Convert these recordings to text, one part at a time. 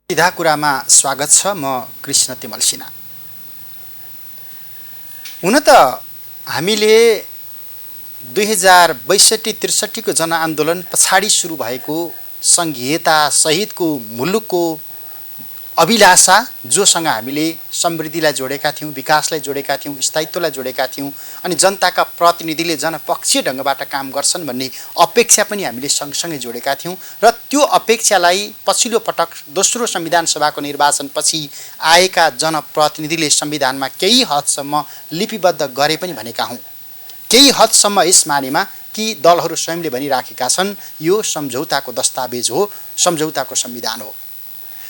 सीधा कुरामा स्वागत छ। म कृष्ण तिमल सिन्हा। हुन त हामीले 2062-63 को जनआन्दोलन पछाडि सुरु भएको सङ्घीयता सहितको मुलुकको अभिलाषा जोसँग हामीले समृद्धिलाई जोडेका थियौँ, विकासलाई जोडेका थियौँ, स्थायित्वलाई जोडेका थियौँ अनि जनताका प्रतिनिधिले जनपक्षीय ढङ्गबाट काम गर्छन् भन्ने अपेक्षा पनि हामीले सँगसँगै जोडेका थियौँ र त्यो अपेक्षालाई पछिल्लो पटक दोस्रो संविधान सभाको निर्वाचनपछि आएका जनप्रतिनिधिले संविधानमा केही हदसम्म लिपिबद्ध गरे पनि भनेका हौँ। केही हदसम्म यस मानेमा कि दलहरू स्वयंले भनिराखेका छन् यो सम्झौताको दस्तावेज हो, सम्झौताको संविधान हो।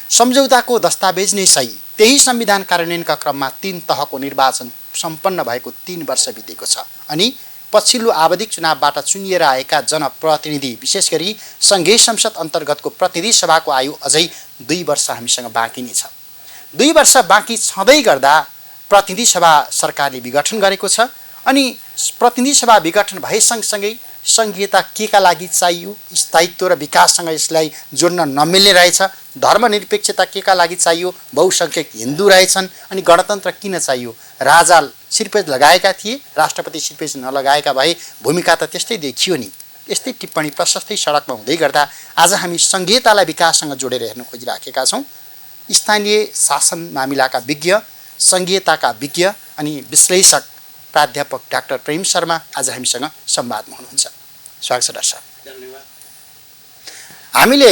सम्झौताको दस्तावेज नै सही। त्यही संविधान कार्यान्वयनका क्रममा 3 तहको निर्वाचन सम्पन्न भएको 3 वर्ष बितेको छ अनि पछिल्लो आवधिक चुनावबाट चुनिएर आएका जनप्रतिनिधि विशेष गरी सङ्घीय संसद अन्तर्गतको प्रतिनिधि सभाको आयु अझै 2 वर्ष हामीसँग बाँकी नै छ। 2 वर्ष बाँकी छँदै गर्दा प्रतिनिधि सभा सरकारले विघटन गरेको छ अनि प्रतिनिधि सभा विघटन भए सँगसँगै सङ्घीयता केका लागि चाहियो, स्थायित्व र विकाससँग यसलाई जोड्न नमिल्ने रहेछ, धर्मनिरपेक्षता केका लागि चाहियो, बहुसङ्ख्यक हिन्दू रहेछन् अनि गणतन्त्र किन चाहियो। राजा सिरपेज लगाएका थिए, राष्ट्रपति सिरपेज नलगाएका भए भूमिका त त्यस्तै देखियो नि। यस्तै टिप्पणी प्रशस्तै सडकमा हुँदै गर्दा आज हामी सङ्घीयतालाई विकाससँग जोडेर हेर्न खोजिराखेका छौँ। स्थानीय शासन मामिलाका विज्ञ, सङ्घीयताका विज्ञ अनि विश्लेषक प्राध्यापक डाक्टर प्रेम शर्मा आज हामीसँग संवादमा हुनुहुन्छ। स्वागत छ डाक्टर साहब। धन्यवाद। हामीले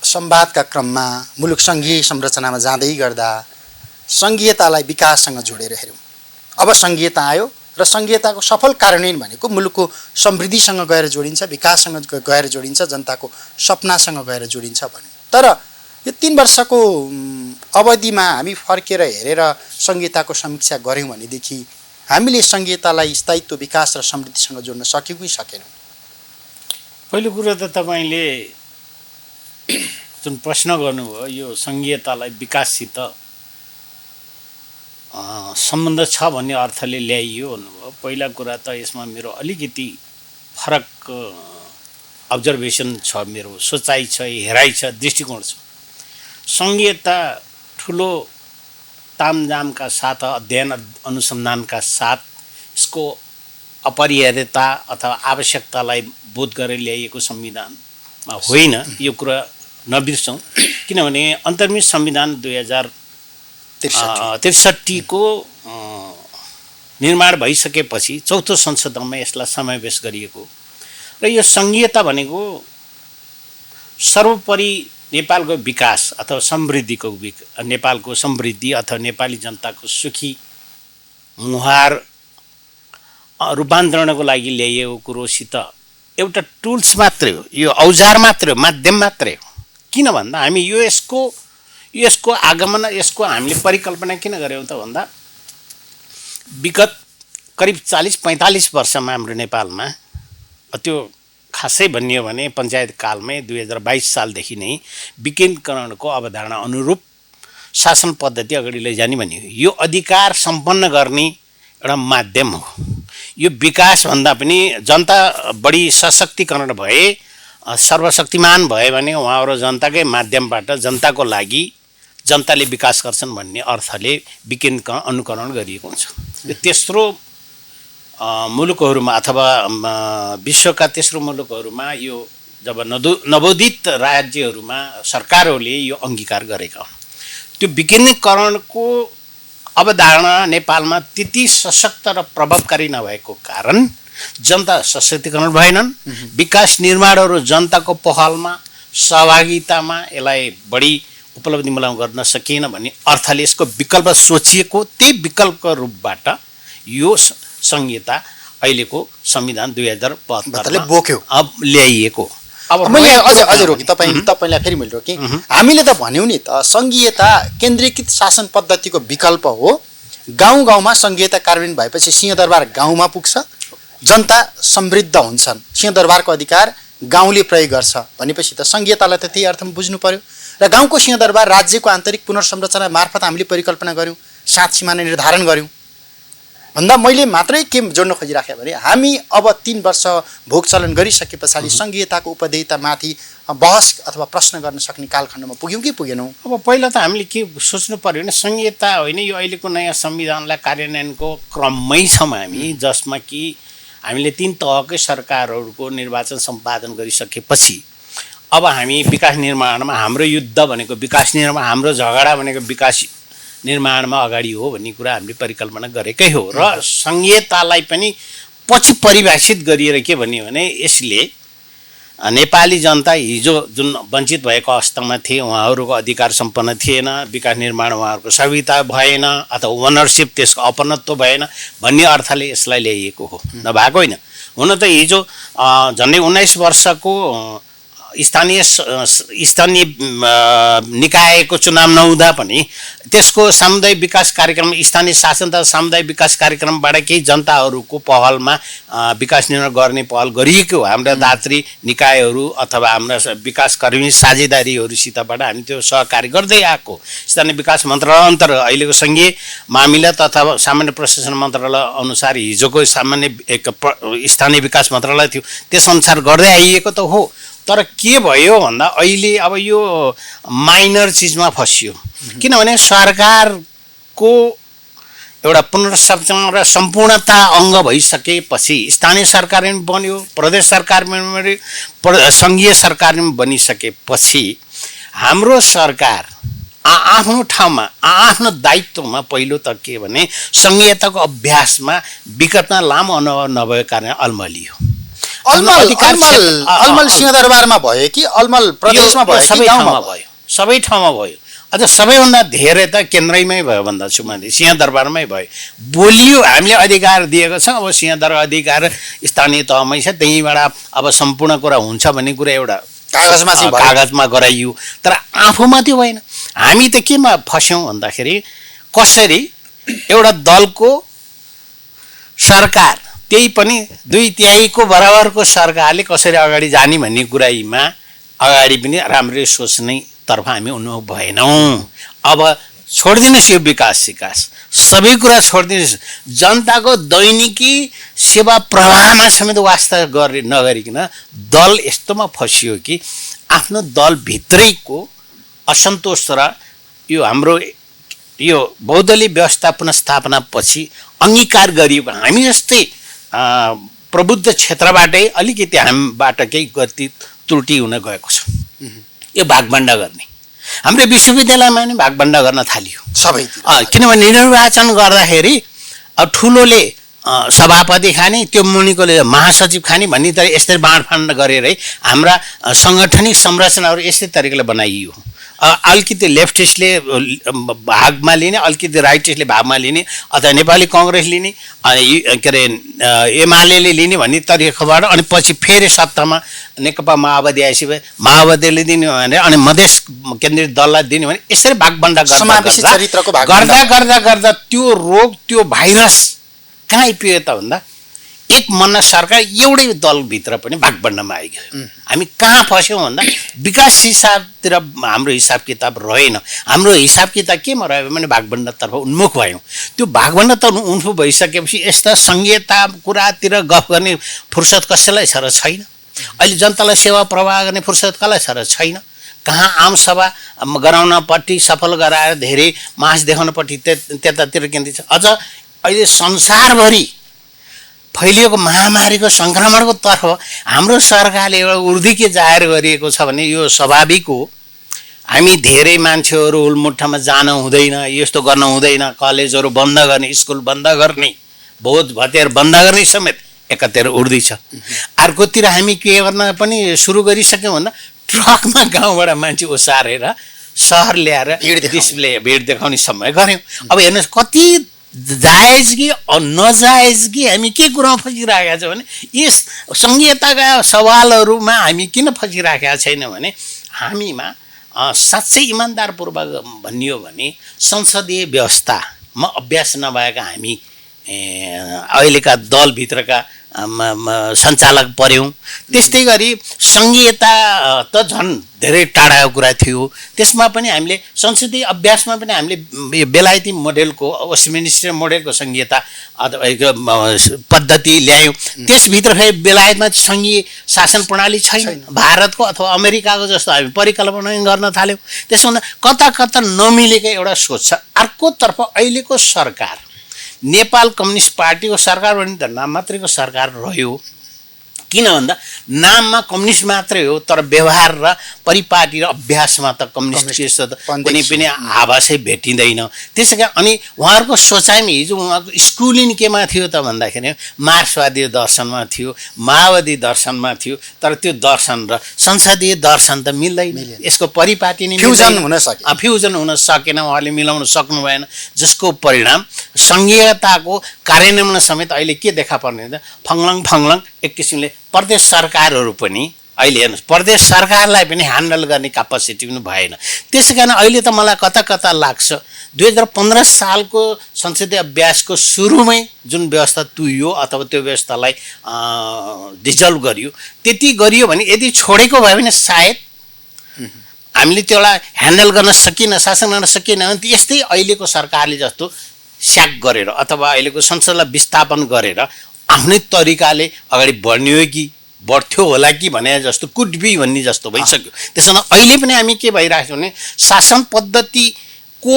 संवादका क्रममा मुलुक सङ्घीय संरचनामा जाँदै गर्दा सङ्घीयतालाई विकाससँग जोडेर हेऱ्यौँ। अब सङ्घीयता आयो र सङ्घीयताको सफल कार्यान्वयन भनेको मुलुकको समृद्धिसँग गएर जोडिन्छ, विकाससँग गएर जोडिन्छ, जनताको सपनासँग गएर जोडिन्छ भन्यो। तर यो 3 वर्षको अवधिमा हामी फर्केर हेरेर सङ्घीयताको समीक्षा गऱ्यौँ भनेदेखि हामीले सङ्घीयतालाई स्थायित्व, विकास र समृद्धिसँग जोड्न सक्यौँ कि सकेनौँ? पहिलो कुरो त तपाईँले जुन प्रश्न गर्नुभयो यो सङ्घीयतालाई विकाससित सम्बन्ध छ भन्ने अर्थले ल्याइयो भन्नुभयो। पहिला कुरा त यसमा मेरो अलिकति फरक अब्जर्भेसन छ, मेरो सोचाइ छ, हेराइ छ, दृष्टिकोण छ। सङ्घीयता ठुलो तामझामका साथ, अध्ययन अनुसन्धानका साथ यसको अपरिहार्यता अथवा आवश्यकतालाई बोध गरेर ल्याइएको संविधानमा होइन, यो कुरा नबिर्सौँ। किनभने अन्तर्निहित संविधान 2063 को निर्माण भइसकेपछि चौथो संशोधनमा यसलाई समावेश गरिएको र यो सङ्घीयता भनेको सर्वोपरि नेपालको विकास अथवा समृद्धिको नेपालको समृद्धि अथवा नेपाली जनताको सुखी मुहार रूपान्तरणको लागि ल्याइएको कुरोसित एउटा टुल्स मात्रै हो, यो औजार मात्रै हो, माध्यम मात्रै हो। किन भन्दा हामी यसको आगमन, यसको हामीले परिकल्पना किन गऱ्यौँ त भन्दा विगत करिब 40-45 वर्षमा हाम्रो नेपालमा त्यो खासै भनियो भने पञ्चायत कालमै 2022 सालदेखि नै विकेन्द्रीकरणको अवधारणा अनुरूप शासन पद्धति अगाडि लैजाने भनियो। यो अधिकार सम्पन्न गर्ने एउटा माध्यम हो। यो विकास भन्दा पनि जनता बढी सशक्तिकरण भए, सर्वशक्तिमान भयो भने उहाँहरू जनताकै माध्यमबाट जनताको लागि जनताले विकास गर्छन् भन्ने अर्थले विकेन्द्रीकरण अनुकरण गरिएको हुन्छ। यो तेस्रो मुलुकहरूमा अथवा विश्वका तेस्रो मुलुकहरूमा यो जब नवोदित राज्यहरूमा सरकारहरूले यो अङ्गीकार गरेका हुन्। त्यो विकेन्द्रीकरणको अवधारणा नेपालमा त्यति सशक्त र प्रभावकारी नभएको कारण जनता सशक्तिकरण भएनन्। विकास निर्माणहरू जनताको पहलमा, सहभागितामा यसलाई बढी उपलब्धिमूलक गर्न सकिएन भन्ने अर्थले यसको विकल्प सोचिएको, त्यही विकल्पको रूपबाट यो संहिता अहिलेको संविधान 2072 बोक्यो, अब ल्याइएको। अब मैले अझ रोकेँ, तपाईँलाई फेरि मैले रोकेँ। हामीले त भन्यौँ नि त सङ्घीयता केन्द्रीकृत शासन पद्धतिको विकल्प हो। गाउँ गाउँमा सङ्घीयता कार्यान्वयन भएपछि सिंहदरबार गाउँमा पुग्छ, जनता समृद्ध हुन्छन्, सिंहदरबारको अधिकार गाउँले प्रयोग गर्छ भनेपछि त सङ्घीयतालाई त त्यही अर्थमा बुझ्नु पर्यो। र गाउँको सिंहदरबार राज्यको आन्तरिक पुनर्संरचना मार्फत हामीले परिकल्पना गऱ्यौँ, सात सिमाना निर्धारण गऱ्यौँ। भन्दा मैले मात्रै के जोड्न खोजिराखेँ भने हामी अब 3 वर्ष भोग चलन गरिसके पछाडि सङ्घीयताको उपदेयतामाथि बहस अथवा प्रश्न गर्न सक्ने कालखण्डमा पुग्यौँ कि पुगेनौँ? अब पहिला त हामीले के सोच्नु पर्यो भने संहिता होइन, यो अहिलेको नयाँ संविधानलाई कार्यान्वयनको क्रममै छौँ हामी, जसमा कि हामीले 3 तहकै सरकारहरूको निर्वाचन सम्पादन गरिसकेपछि अब हामी विकास निर्माणमा, हाम्रो युद्ध भनेको विकास निर्माण, हाम्रो झगडा भनेको विकास निर्माणमा अगाडि हो भन्ने कुरा हामीले परिकल्पना गरेकै हो। र संहितालाई पनि पछि परिभाषित गरिएर के भन्यो भने यसले नेपाली जनता हिजो जुन वञ्चित भएको अवस्थामा थिए, उहाँहरूको अधिकार सम्पन्न थिएन, विकास निर्माण उहाँहरूको सविता भएन अथवा ओनरसिप त्यसको अपनत्व भएन भन्ने अर्थले यसलाई ल्याइएको हो, नभएको होइन। हुन त हिजो झन्डै 19 वर्षको स्थानीय निकायको चुनाव नहुँदा पनि त्यसको सामुदायिक विकास कार्यक्रम, स्थानीय शासन तथा सामुदायिक विकास कार्यक्रमबाट केही जनताहरूको पहलमा विकास निर्माण गर्ने पहल गरिएको हो। हाम्रा दात्री निकायहरू अथवा हाम्रा विकासकर्मी साझेदारीहरूसितबाट हामी त्यो सहकारी गर्दै आएको। स्थानीय विकास मन्त्रालय अन्तर्गत अहिलेको सङ्घीय मामिला तथा सामान्य प्रशासन मन्त्रालय अनुसार हिजोको सामान्य स्थानीय विकास मन्त्रालय थियो, त्यसअनुसार गर्दै आइएको त हो। तर के भयो भन्दा अहिले अब यो माइनर चिजमा फसियो, किनभने सरकारको एउटा पुनर्संरचना र सम्पूर्णता अङ्ग भइसकेपछि स्थानीय सरकार पनि बन्यो, प्रदेश सरकार पनि बन्यो, सङ्घीय सरकार पनि बनिसकेपछि हाम्रो सरकार आफ्नो ठाउँमा आफ्नो दायित्वमा पहिलो त के भने संहिताको अभ्यासमा विगतमा लामो अनुभव नभएको कारण अल्मलियो। अलमल सिंहदरबारमा भयो कि अलमल प्रदेशमा भयो? सबै ठाउँमा भयो, सबै ठाउँमा भयो। अझ सबैभन्दा धेरै त केन्द्रमै भयो भन्दा छु मैले, सिंहदरबारमै भयो। बोलियो, हामीले अधिकार दिएको छ, अब सिंहदरबार अधिकार स्थानीय तहमै छ, त्यहीँबाट अब सम्पूर्ण कुरा हुन्छ भन्ने कुरा एउटा कागजमा गराइयो। तर आफूमा त्यो भएन। हामी त केमा फस्यौँ भन्दाखेरि कसरी एउटा दलको सरकार, त्यही पनि 2/3 बराबरको सरकारले कसरी अगाडि जाने भन्ने कुरामा अगाडि पनि राम्ररी सोच्नेतर्फ हामी उन्मुख भएनौँ। अब छोडिदिनुहोस् यो विकास सिकास, सबै कुरा छोडिदिनुहोस्। जनताको दैनिकी सेवा प्रवाहमा समेत वास्ता नगरिकन दल यस्तोमा फसियो कि आफ्नो दलभित्रैको असन्तोष र यो हाम्रो यो बहुदलीय व्यवस्था पुनर्स्थापनापछि अङ्गीकार गरिएको हामी जस्तै प्रबुद्ध क्षेत्रबाटै अलिकति हामीबाट केही गति त्रुटि हुन गएको छ। यो भागभण्डा गर्ने, हाम्रो विश्वविद्यालयमा पनि भागभण्डा गर्न थालियो सबै, किनभने निर्वाचन गर्दाखेरि ठुलोले सभापति खाने, त्यो मुनिकोले महासचिव खाने भन्ने तर यस्तै बाँडफाँड गरेरै हाम्रा साङ्गठनिक संरचनाहरू यस्तै तरिकाले बनाइयो। अलिकति लेफ्टिस्टले भागमा लिने, अलिकति राइटिस्टले भागमा लिने, अथवा नेपाली कङ्ग्रेस लिने, के अरे एमाले लिने भन्ने तरिकाबाट, अनि पछि फेरि सत्तामा नेकपा माओवादी आएपछि माओवादीले दिने भने, अनि मधेस केन्द्रित दललाई दिने भने, यसरी भागभण्डा गर्दा त्यो रोग, त्यो भाइरस कहाँ आइपुग्यो त भन्दा एक मन्ना सरकार एउटै दलभित्र पनि भागभण्डामा आइगयो। हामी कहाँ फस्यौँ भन्दा विकास हिसाबतिर हाम्रो हिसाब किताब रहेन। हाम्रो हिसाब किताब केमा रह्यो भने भागभण्डातर्फ उन्मुख भयौँ। त्यो भागभण्डातर्फ उन्मुख भइसकेपछि यस्ता संहिता कुरातिर गफ गर्ने फुर्सद कसैलाई छ र छैन। अहिले जनतालाई सेवा प्रवाह गर्ने फुर्सद कसलाई छ र छैन। कहाँ आमसभा गराउनपट्टि सफल गराएर धेरै मास देखाउनपट्टि त्यतातिर केन्द्रित छ। अझ अहिले संसारभरि फैलिएको महामारीको सङ्क्रमणको तर्फ हाम्रो सरकारले एउटा उर्दिके जाहेर गरिएको छ भने यो स्वाभाविक हो। हामी धेरै मान्छेहरू हुलमुट्ठामा जान हुँदैन, यस्तो गर्न हुँदैन, कलेजहरू बन्द गर्ने, स्कुल बन्द गर्ने, भोज भतेर बन्द गर्ने समेत एकातिर उर्दैछ। अर्कोतिर हामी के गर्न पनि सुरु गरिसक्यौँ भन्दा ट्रकमा गाउँबाट मान्छे ओसारेर सहर ल्याएर भिड देखाउने समय गऱ्यौँ। अब हेर्नुहोस् कति जायज कि नजायज कि हामी के कुरामा फसिराखेका छौँ भने यस संहिताका सवालहरूमा हामी किन फसिराखेका छैन भने हामीमा साँच्चै इमान्दारपूर्वक भनियो भने संसदीय व्यवस्थामा अभ्यास नभएका हामी अहिलेका दलभित्रका सञ्चालक पर्यौँ। त्यस्तै गरी सङ्घीयता त झन् धेरै टाढाको कुरा थियो। त्यसमा पनि हामीले संसदीय अभ्यासमा पनि हामीले बेलायती मोडेलको वेस्टमिनिस्टर मोडेलको सङ्घीयता अथवा पद्धति ल्यायौँ। त्यसभित्र फेरि बेलायतमा सङ्घीय शासन प्रणाली छैन, भारतको अथवा अमेरिकाको जस्तो हामी परिकल्पना गर्न थाल्यौँ। त्यसो हुँदा कता कता नमिलेको एउटा सोच छ। अर्कोतर्फ अहिलेको सरकार नेपाल कम्युनिस्ट पार्टीको सरकार भने त नाम मात्रैको सरकार रह्यो। किन भन्दा नाममा कम्युनिस्ट मात्रै हो, तर व्यवहार र परिपाटी र अभ्यासमा त कम्युनिस्ट जस्तो त कुनै पनि आभासै भेटिँदैन। त्यसै कारण अनि उहाँहरूको सोचाइमा हिजो उहाँको स्कुलिङ केमा थियो त भन्दाखेरि मार्क्सवादी दर्शनमा थियो, माओवादी दर्शनमा थियो। तर त्यो दर्शन र संसदीय दर्शन त मिल्दैन, यसको परिपाटी नै फ्युजन हुन सकेन, उहाँले मिलाउन सक्नु भएन। जसको परिणाम सङ्घीयताको कार्यान्वयन समेत अहिले के देखा पर्ने त फङलङ एक किसिमले प्रदेश सरकारहरू पनि अहिले हेर्नुहोस्, प्रदेश सरकारलाई पनि ह्यान्डल गर्ने क्यापासिटी पनि भएन। त्यसै कारण अहिले त मलाई कता कता लाग्छ 2015 सालको संसदीय अभ्यासको सुरुमै जुन व्यवस्था तुइयो अथवा त्यो व्यवस्थालाई डिजल्भ गरियो, त्यति गरियो भने यदि छोडेको भयो भने सायद हामीले त्यसलाई ह्यान्डल गर्न सकिन, शासन गर्न सकिन भने यस्तै अहिलेको सरकारले जस्तो स्याक गरेर अथवा अहिलेको संसदलाई विस्थापन गरेर आफ्नै तरिकाले अगाडि बढ्ने हो कि बढ्थ्यो होला कि भने जस्तो कुड बी भन्ने जस्तो भइसक्यो। त्यसो हुँदा अहिले पनि हामी के भइरहेको छ भने शासन पद्धतिको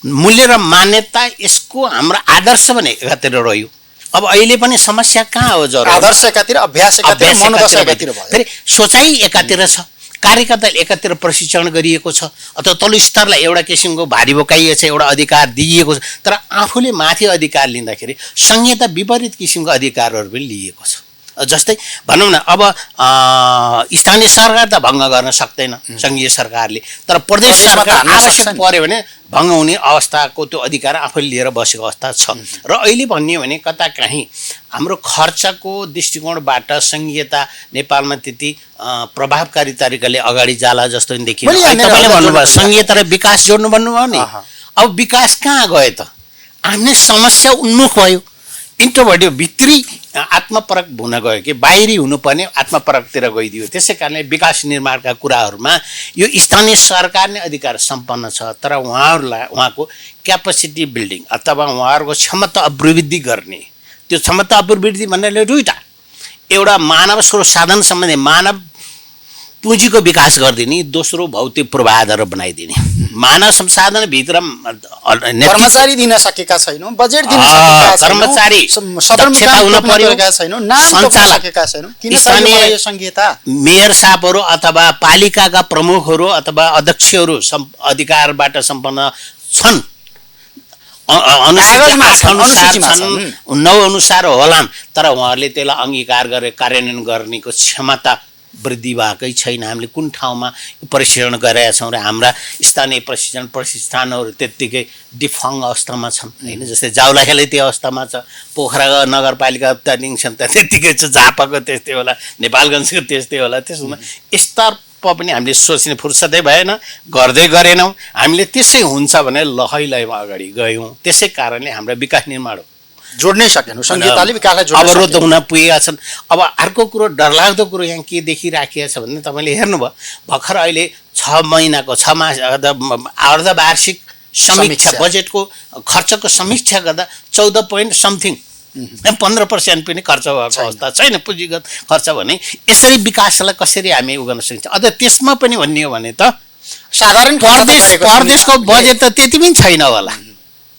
मूल्य र मान्यता यसको हाम्रो आदर्श भने एकातिर रह्यो। अब अहिले पनि समस्या कहाँ हो जरो? आदर्श एकातिर, अभ्यास एकातिर, मनोदशा एकातिर भयो। फेरि सोचाइ एकातिर छ, कार्यकर्ता एकातिर प्रशिक्षण गरिएको छ अथवा तल्लो स्तरलाई एउटा किसिमको भारी बोकाइएको छ, एउटा अधिकार दिइएको छ। तर आफूले माथि अधिकार लिँदाखेरि संहिता विपरीत किसिमको अधिकारहरू पनि लिएको छ। जस्तै भनौँ न, अब स्थानीय सरकार त भङ्ग गर्न सक्दैन सङ्घीय सरकारले, तर प्रदेश सरकार आवश्यक पर्यो भने भङ्ग हुने अवस्थाको त्यो अधिकार आफैले लिएर बसेको अवस्था छ। र अहिले भन्ने भने कता काहीँ हाम्रो खर्चको दृष्टिकोणबाट सङ्घीयता नेपालमा त्यति प्रभावकारी तरिकाले अगाडि जाला जस्तो देखिन्छ। तपाईँले भन्नुभयो सङ्घीयता र विकास जोड्नु भन्नुभयो नि। अब विकास कहाँ गयो त? आफ्नै समस्या उन्मुख भयो, इन्ट्रोभर्टिभ भित्री आत्मपरक हुन गयो कि बाहिरी हुनुपर्ने आत्मपरकतिर गइदियो। त्यसै कारणले विकास निर्माणका कुराहरूमा यो स्थानीय सरकार नै अधिकार सम्पन्न छ, तर उहाँको क्यापासिटी बिल्डिङ अथवा उहाँहरूको क्षमता अभिवृद्धि गर्ने, त्यो क्षमता अभिवृद्धि भन्नाले दुईवटा, एउटा मानव स्रोत साधन सम्बन्धी मानव पुँजीको विकास गरिदिने, दोस्रो भौतिक पूर्वाधार बनाइदिने। मानव संसाधनभित्र कर्मचारी दिन सकेका छैनौँ, बजेट दिन सकेका छैनौँ, कर्मचारी दक्षता हुन पर्यो छैनौँ, नाम तोक्न सकेका छैनौँ। किन स्थानीय संहिता मेयर साहबहरू अथवा पालिकाका प्रमुखहरू अथवा अध्यक्षहरू अधिकारबाट सम्पन्न छन्, अनुसार होलान्, तर उहाँहरूले त्यसलाई अङ्गीकार गरेर कार्यान्वयन गर्नेको क्षमता वृद्धि भएकै छैन। हामीले कुन ठाउँमा प्रशिक्षण गरेका छौँ र हाम्रा स्थानीय प्रशिक्षण प्रतिष्ठानहरू त्यत्तिकै डिफङ अवस्थामा छन् होइन। जस्तै जाउलाखेलै त्यो अवस्थामा छ, पोखरा नगरपालिका त्यहाँदेखि छन् त्यत्तिकै छ, झापाको त्यस्तै होला, नेपालगञ्जको त्यस्तै होला। त्यसमा स्तरप पनि हामीले सोच्ने फुर्सदै भएन, गर्दै गरेनौँ। हामीले त्यसै हुन्छ भने लहैलैमा अगाडि गयौँ। त्यसै कारणले हाम्रा विकास निर्माण जोड्नै सकेनौँ, संहिताले विकासलाई जोड्न अवरोध हुन पुगेका छन्। अब अर्को कुरो, डरलाग्दो कुरो यहाँ के देखिराखेको छ भने तपाईँले हेर्नुभयो भर्खर अहिले 6 महिनाको 6 मास अर्धवार्षिक समीक्षा बजेटको खर्चको समीक्षा गर्दा 14 पोइन्ट समथिङ 15% पनि खर्च भएको अवस्था छैन पुँजीगत खर्च भने। यसरी विकासलाई कसरी हामी उ गर्न सकिन्छ? अझ त्यसमा पनि भन्ने हो भने त साधारण प्रदेशको बजेट त त्यति पनि छैन होला।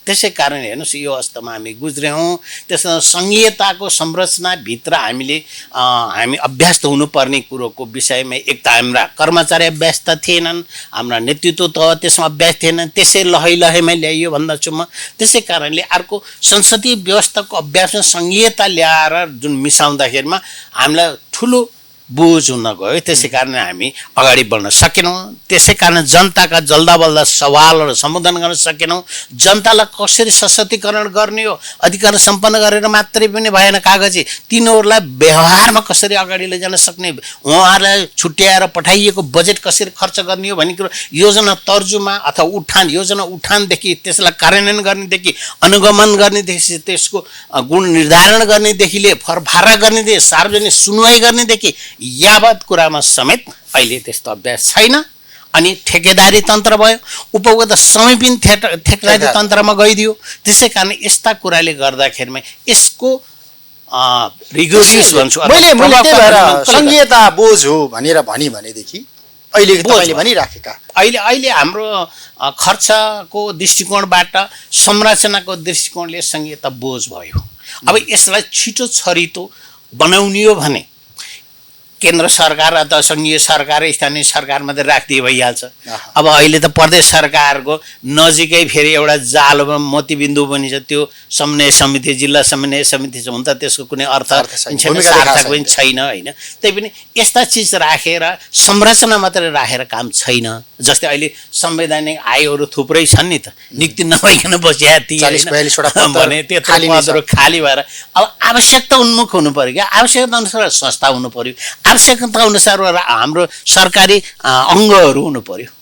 त्यसै कारण हेर्नुहोस् यो अवस्थामा हामी गुज्र्यौँ। त्यसमा सङ्घीयताको संरचनाभित्र हामी अभ्यस्त हुनुपर्ने कुरोको विषयमा एक त हाम्रा कर्मचारी अभ्यस्त थिएनन्, हाम्रा नेतृत्व त त्यसमा अभ्यस्त थिएनन्, त्यसै लहैमा ल्याइयो भन्दछु म। त्यसै कारणले अर्को संसदीय व्यवस्थाको अभ्यासमा सङ्घीयता ल्याएर जुन मिसाउँदाखेरिमा हामीलाई ठुलो बुझ हुन गयो, त्यसै कारण हामी अगाडि बढ्न सकेनौँ। त्यसै कारण जनताका जल्दा बल्दा सवालहरू सम्बोधन गर्न सकेनौँ। जनतालाई कसरी सशक्तिकरण गर्ने हो, अधिकार सम्पन्न गरेर मात्रै पनि भएन कागजी, तिनीहरूलाई व्यवहारमा कसरी अगाडि लैजान सक्ने, उहाँहरूलाई छुट्याएर पठाइएको बजेट कसरी खर्च गर्ने हो भन्ने कुरो योजना तर्जुमा अथवा उठान, योजना उठानदेखि त्यसलाई कार्यान्वयन गर्नेदेखि अनुगमन गर्नेदेखि त्यसको गुण निर्धारण गर्नेदेखि लिएर फरफारा गर्नेदेखि सार्वजनिक सुनवाई गर्नेदेखि यावत कुरामा समेत अहिले त्यस्तो अभ्यास छैन। अनि ठेकेदारी तन्त्र भयो, उपभोक्ता समय पनि ठेकेदारी तन्त्रमा गइदियो। त्यसै कारण यस्ता कुराले गर्दाखेरिमा यसको रिगोरियस भन्छु, मैले त्यही भएर संघीयता बोझ हो भनेर भनेदेखि अहिले तपाईँले भनिराखेका अहिले हाम्रो खर्चको दृष्टिकोणबाट संरचनाको दृष्टिकोणले संघीयता बोझ भयो। अब यसलाई छिटो छरितो बनाउने हो भने केन्द्र सरकार अथवा सङ्घीय सरकार स्थानीय सरकार मात्रै राखिदिए भइहाल्छ। अब अहिले त प्रदेश सरकारको नजिकै फेरि एउटा जालोमा मोतीबिन्दु पनि छ, त्यो समन्वय समिति, जिल्ला समन्वय समिति छ, हुन त त्यसको कुनै अर्थ छैन, सार्थक पनि छैन होइन। त्यही पनि यस्ता चिज राखेर संरचना मात्रै राखेर काम छैन। जस्तै अहिले संवैधानिक आयोगहरू थुप्रै छन् नि त, नियुक्ति नभइकन बसिया भने त्यत्रो पदहरू खाली भएर अब आवश्यकता उन्मुख हुनु पऱ्यो क्या, आवश्यकता अनुसार संस्था हुनु पऱ्यो, आवश्यकता अनुसार हाम्रो सरकारी अङ्गहरू हुनु पर्यो।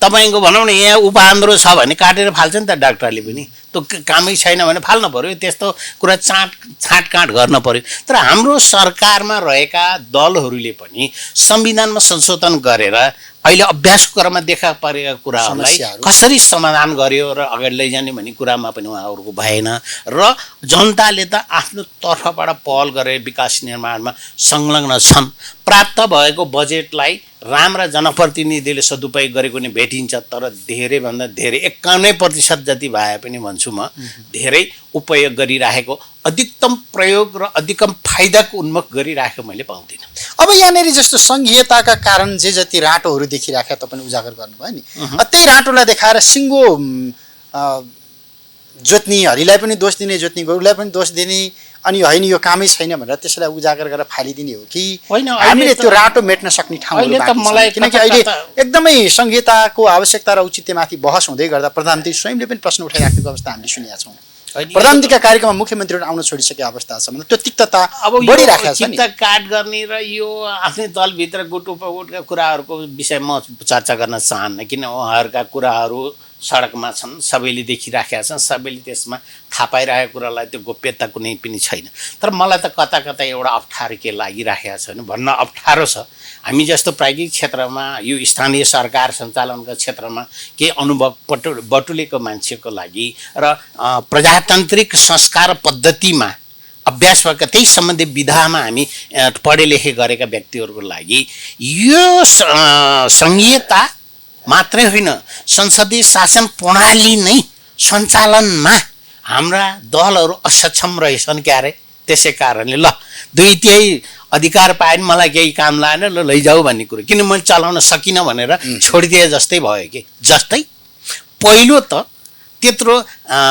तपाईँको भनौँ न यहाँ उपआन्द्रो छ भने काटेर फाल्छ नि त डाक्टरले पनि, त्यो कामै छैन भने फाल्न पऱ्यो। त्यस्तो कुरा छाँटकाँट गर्न पऱ्यो। तर हाम्रो सरकारमा रहेका दलहरूले पनि संविधानमा संशोधन गरेर अहिले अभ्यासको क्रममा देखा परेका कुराहरूलाई कसरी समाधान गर्यो र अगाडि लैजाने भन्ने कुरामा पनि उहाँहरूको भएन। र जनताले त आफ्नो तर्फबाट पहल गरेर विकास निर्माणमा संलग्न छन्। प्राप्त भएको बजेटलाई राम्रा जनप्रतिनिधिले सदुपयोग गरेको नि भेटिन्छ, तर धेरैभन्दा धेरै 51% जति भए पनि भन्छु म धेरै उपयोग गरिराखेको, अधिकतम प्रयोग र अधिकतम फाइदाको उन्मुख गरिराखेको मैले पाउँदिनँ। अब यहाँनिर जस्तो सङ्घीयताका कारण जे जति राटोहरू देखिराखेका तपाईँले उजागर गर्नुभयो नि, त्यही राटोलाई देखाएर सिङ्गो जोत्नेहरूलाई पनि दोष दिने, जोत्ने गोरुलाई पनि दोष दिने, अनि होइन यो कामै छैन भनेर त्यसलाई उजागर गरेर फालिदिने हो कि हामीले त्यो राटो मेट्न सक्ने ठाउँहरू बाँकी छन्? किनकि अहिले एकदमै संहिताको आवश्यकता र औचित्यमाथि बहस हुँदै गर्दा प्रधानमन्त्री स्वयंले पनि प्रश्न उठाइराखेको अवस्था हामीले सुनेका छौँ। प्रधानमन्त्रीका कार्यक्रममा मुख्यमन्त्रीहरू आउन छोडिसकेको अवस्था छ भने त्यो तिक्तता बढिराखेको छ नि। तिक्तता काट गर्ने र यो आफ्नै दलभित्र गुट उपगुटका कुराहरूको विषयमा चर्चा गर्न चाहन्न, किन उहाँहरूका कुराहरू सडकमा छन्, सबैले देखिराखेका छन्, सबैले त्यसमा थाहा पाइरहेको कुरालाई त्यो गोप्यता कुनै पनि छैन। तर मलाई त कता कता एउटा अप्ठ्यारो के लागिराखेको छ भने भन्न अप्ठ्यारो छ। हामी जस्तो प्राविधिक क्षेत्रमा यो स्थानीय सरकार सञ्चालनका क्षेत्रमा केही अनुभव बटुलेको मान्छेको लागि र प्रजातान्त्रिक संस्कार पद्धतिमा अभ्यास भएका त्यही सम्बन्धी विधामा हामी पढे लेखे गरेका व्यक्तिहरूको लागि यो संहिता मात्रै होइन, संसदीय शासन प्रणाली नै सञ्चालनमा हाम्रा दलहरू असक्षम रहेछन् क्यारे। त्यसै कारणले ल 2/3 अधिकार पाए पनि मलाई केही काम लागेन, ल लैजाऊ भन्ने कुरो, किन मैले चलाउन सकिनँ भनेर छोडिदिए जस्तै भयो कि। जस्तै पहिलो त त्यत्रो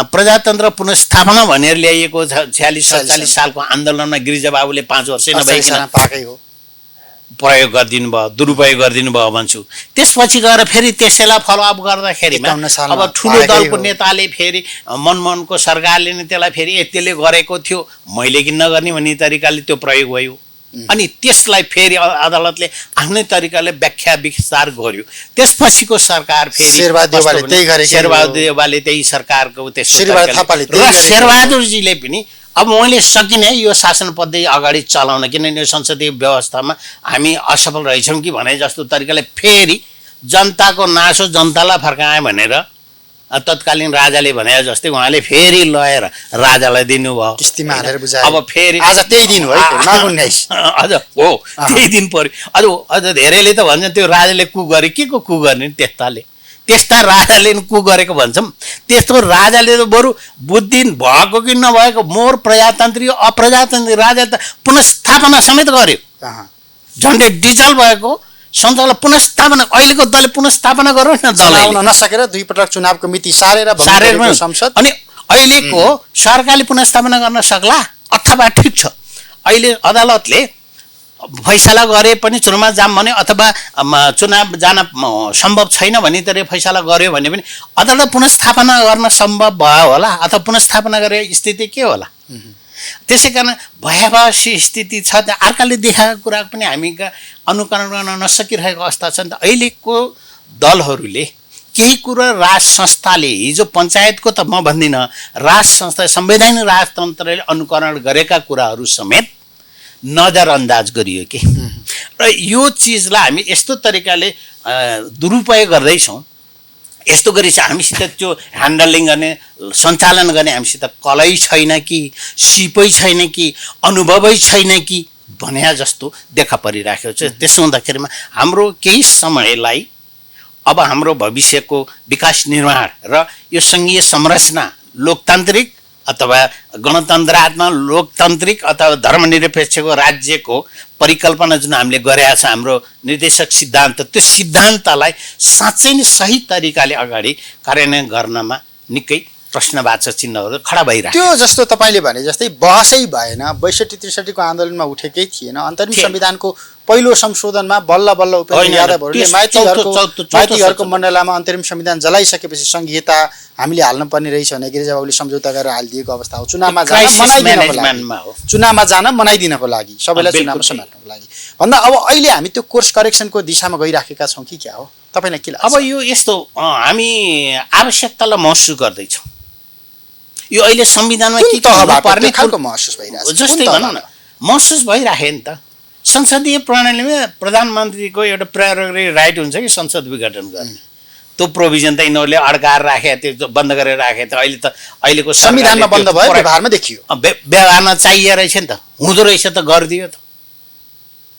प्रजातन्त्र पुनर्स्थापना भनेर ल्याइएको 46-47 सालको आन्दोलनमा गिरिजाबाबुले 5 वर्ष नभइकन पाएकै हो, प्रयोग गरिदिनु भयो, दुरुपयोग गरिदिनु भयो भन्छु। त्यसपछि गएर फेरि त्यसैलाई फलोअप गर्दाखेरिमा अब ठुलो दलको नेताले फेरि मनमोहनको सरकारले नै त्यसलाई फेरि त्यसले गरेको थियो, मैले किन नगर्ने भन्ने तरिकाले त्यो प्रयोग भयो। अनि त्यसलाई फेरि अदालतले आफ्नै तरिकाले व्याख्या विस्तार गर्यो। त्यसपछिको सरकार फेरि शेरबहादुर त्यही सरकारको शेरबहादुरजीले पनि अब मैले सकिने यो शासन पद्धति अगाडि चलाउन, किनभने संसदीय व्यवस्थामा हामी असफल रहेछौँ कि भने जस्तो तरिकाले फेरि जनताको नासो जनतालाई फर्काए भनेर तत्कालीन राजाले भने जस्तै उहाँले फेरि लगेर राजालाई दिनुभयो, किस्तीमा हालेर बुझाए। अब फेरि आज त्यही दिन हो है, माघ 19 अझ हो त्यही दिन पर्यो। अझ धेरैले त भन्छन् त्यो राजाले कु गरे, के को कु गर्ने त्यस्ता राजाले कु गरेको भन्छौँ। त्यस्तो राजाले त बरु बुद्धि भएको कि नभएको मोर प्रजातान्त्रिक अप्रजातान्त्रिक राजा त पुनर्स्थापना समेत गर्यो। झन्डै डिजल भएको सञ्चालन पुनर्स्थापना, अहिलेको दलले पुनर्स्थापना गरौँ न, दल नसकेर 2 पटक चुनावको मिति सारेर संसद। अनि अहिलेको सरकारले पुनर्स्थापना गर्न सक्ला अथवा ठिक छ, अहिले अदालतले फैसला गरे पनि चुनावमा जाम भने अथवा चुनाव जान सम्भव छैन भने तर फैसला गर्यो भने पनि अदालत पुनर्स्थापना गर्न सम्भव भयो होला अथवा पुनर्स्थापना गरे स्थिति के होला। त्यसै कारण भयावह स्थिति छ। अर्काले देखाएको कुरा पनि हामी अनुकरण गर्न नसकिरहेको अवस्था छ नि त। अहिलेको दलहरूले केही कुरा राज संस्थाले हिजो पञ्चायतको त म भन्दिनँ, राज संस्था संवैधानिक राजतन्त्रले अनुकरण गरेका कुराहरू समेत नजरअन्दाज गरियो कि। र यो चिजलाई हामी यस्तो तरिकाले दुरुपयोग गर्दैछौँ, यस्तो गरेछ हामीसित त्यो ह्यान्डलिङ गर्ने सञ्चालन गर्ने हामीसित कलै छैन कि सिपै छैन कि अनुभवै छैन कि भन्या जस्तो देखा परिराखेको छ। त्यसो हुँदाखेरिमा हाम्रो केही समयलाई अब हाम्रो भविष्यको विकास निर्माण र यो सङ्घीय संरचना लोकतान्त्रिक अथवा गणतन्त्रात्मक लोकतान्त्रिक अथवा धर्मनिरपेक्षको राज्यको परिकल्पना जुन हामीले गरेका छ हाम्रो निर्देशक सिद्धान्त, त्यो सिद्धान्तलाई साँच्चै नै सही तरिकाले अगाडि कार्यान्वयन गर्नमा निकै प्रश्नवाचक चिन्हहरू खडा भइरहेको। त्यो जस्तो तपाईँले भने जस्तै बहसै भएन, 62-63 को आन्दोलनमा उठेकै थिएन। अन्तरिम संविधानको पहिलो संशोधनमा बल्ल बल्ल उपेन्द्र यादवहरूले माइतीहरूको मण्डलामा अन्तरिम संविधान जलाइसकेपछि संघीयता हामीले हाल्नु पर्ने रहेछ भने गिरिजाबाबुले सम्झौता गरेर हालिदिएको अवस्था हो। चुनावमा जान मनाइदिनको लागि सबैलाई चुनावमा सम्हाल्नको लागि भन्दा अब अहिले हामी त्यो कोर्स करेक्सनको दिशामा गइराखेका छौँ कि क्या हो, तपाईँलाई के लाग्छ? अब यो यस्तो हामी आवश्यकतालाई महसुस गर्दैछौँ। यो अहिले संविधानमा के पर्ने खालको महसुस भइरहेछ जस्तै भनौँ न, महसुस भइराख्यो नि त। संसदीय प्रणालीमा प्रधानमन्त्रीको एउटा प्रेरोगेटिभ राइट हुन्छ कि संसद विघटन गर्ने। त्यो प्रोभिजन त यिनीहरूले अड्काएर राखे, त्यो बन्द गरेर राखे। त अहिले त अहिलेको संविधानमा बन्द भयो, व्यवहारमा देखियो। व्यवहारमा चाहिए रहेछ नि त, हुँदो रहेछ त गरिदियो त।